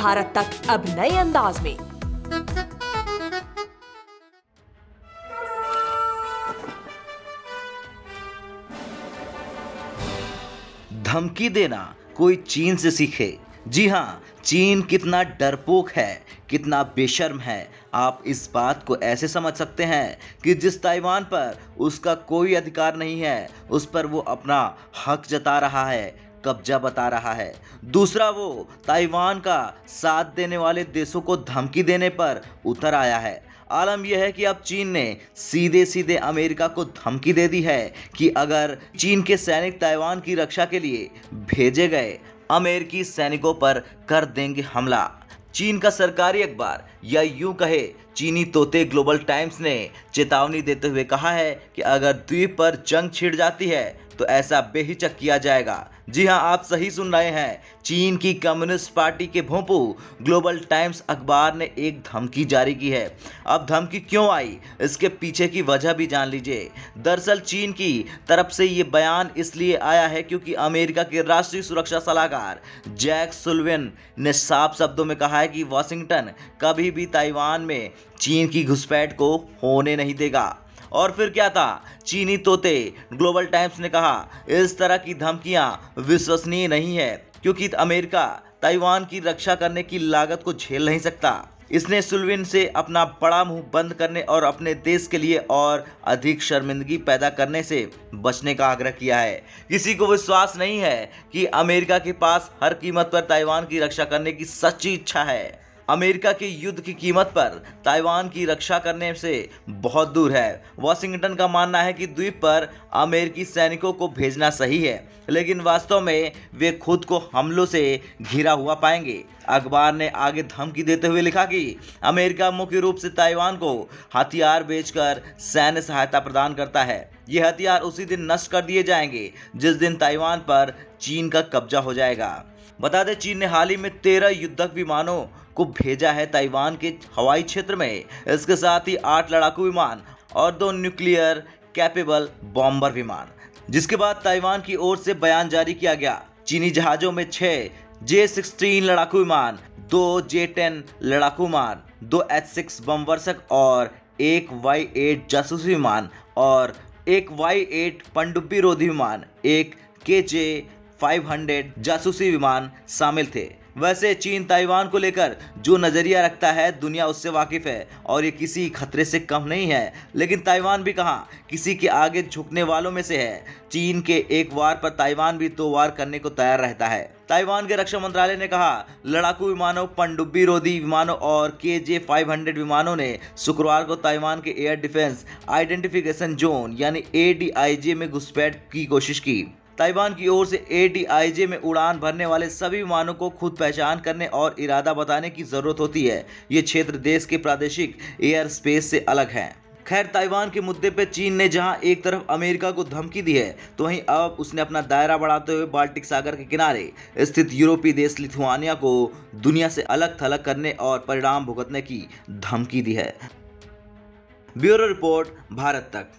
भारत तक अब नए अंदाज में। धमकी देना कोई चीन से सीखे। जी हाँ, चीन कितना डरपोक है, कितना बेशर्म है। आप इस बात को ऐसे समझ सकते हैं कि जिस ताइवान पर उसका कोई अधिकार नहीं है, उस पर वो अपना हक जता रहा है, कब्जा बता रहा है। दूसरा, वो ताइवान का साथ देने वाले देशों को धमकी देने पर उतर आया है। आलम यह है कि अब चीन ने सीधे सीधे अमेरिका को धमकी दे दी है कि अगर चीन के सैनिक ताइवान की रक्षा के लिए भेजे गए अमेरिकी सैनिकों पर कर देंगे हमला। चीन का सरकारी अखबार या यूं कहे चीनी तोते ग्लोबल टाइम्स ने चेतावनी देते हुए कहा है कि अगर द्वीप पर जंग छिड़ जाती है तो ऐसा बेहिचक किया जाएगा। जी हां, आप सही सुन रहे हैं। चीन की कम्युनिस्ट पार्टी के भोंपू ग्लोबल टाइम्स अखबार ने एक धमकी जारी की है। अब धमकी क्यों आई, इसके पीछे की वजह भी जान लीजिए। दरअसल चीन की तरफ से ये बयान इसलिए आया है क्योंकि अमेरिका के राष्ट्रीय सुरक्षा सलाहकार जैक सुलिवान ने साफ शब्दों में कहा है कि वाशिंगटन कभी भी ताइवान में चीन की घुसपैठ को होने नहीं देगा। और फिर क्या था, चीनी तोते ग्लोबल टाइम्स ने कहा, इस तरह की धमकियां विश्वसनीय नहीं है क्योंकि अमेरिका ताइवान की रक्षा करने की लागत को झेल नहीं सकता। इसने सुलिवान से अपना बड़ा मुंह बंद करने और अपने देश के लिए और अधिक शर्मिंदगी पैदा करने से बचने का आग्रह किया है। किसी को विश्वास नहीं है कि अमेरिका के पास हर कीमत पर ताइवान की रक्षा करने की सच्ची इच्छा है। अमेरिका के युद्ध की कीमत पर ताइवान की रक्षा करने से बहुत दूर है। वाशिंगटन का मानना है कि द्वीप पर अमेरिकी सैनिकों को भेजना सही है, लेकिन वास्तव में वे खुद को हमलों से घिरा हुआ पाएंगे। अखबार ने आगे धमकी देते हुए लिखा कि अमेरिका मुख्य रूप से ताइवान को हथियार बेचकर सैन्य सहायता प्रदान करता है। ये हथियार उसी दिन नष्ट कर दिए जाएंगे जिस दिन ताइवान पर चीन का कब्जा हो जाएगा। बता दें, चीन ने हाल ही में 13 युद्धक विमानों को भेजा है ताइवान के हवाई क्षेत्र में। इसके साथ ही 8 लड़ाकू विमान और 2 न्यूक्लियर कैपेबल बॉम्बर विमान। जिसके बाद ताइवान की ओर से बयान जारी किया गया। चीनी जहाजों में 6 J-16 लड़ाकू विमान, 2 J-10 लड़ाकू विमान, 2 H-6 बम वर्षक और 1 Y-8 जासूसी विमान और 1 Y-8 पनडुब्बी रोधी विमान, 1 KJ-500 जासूसी विमान शामिल थे। वैसे चीन ताइवान को लेकर जो नजरिया रखता है, दुनिया उससे वाकिफ है और ये किसी खतरे से कम नहीं है। लेकिन ताइवान भी कहां किसी के आगे झुकने वालों में से है। चीन के एक वार पर ताइवान भी 2 वार करने को तैयार रहता है। ताइवान के रक्षा मंत्रालय ने कहा, लड़ाकू विमानों, पनडुब्बी रोधी विमानों और KJ-500 विमानों ने शुक्रवार को ताइवान के एयर डिफेंस आइडेंटिफिकेशन जोन यानी ADIJ में घुसपैठ की कोशिश की। ताइवान की ओर से ADIJ में उड़ान भरने वाले सभी विमानों को खुद पहचान करने और इरादा बताने की जरूरत होती है। ये क्षेत्र देश के प्रादेशिक एयर स्पेस से अलग है। खैर, ताइवान के मुद्दे पे चीन ने जहां एक तरफ अमेरिका को धमकी दी है, तो वहीं अब उसने अपना दायरा बढ़ाते हुए बाल्टिक सागर के किनारे स्थित यूरोपीय देश लिथुआनिया को दुनिया से अलग थलग करने और परिणाम भुगतने की धमकी दी है। ब्यूरो रिपोर्ट, भारत तक।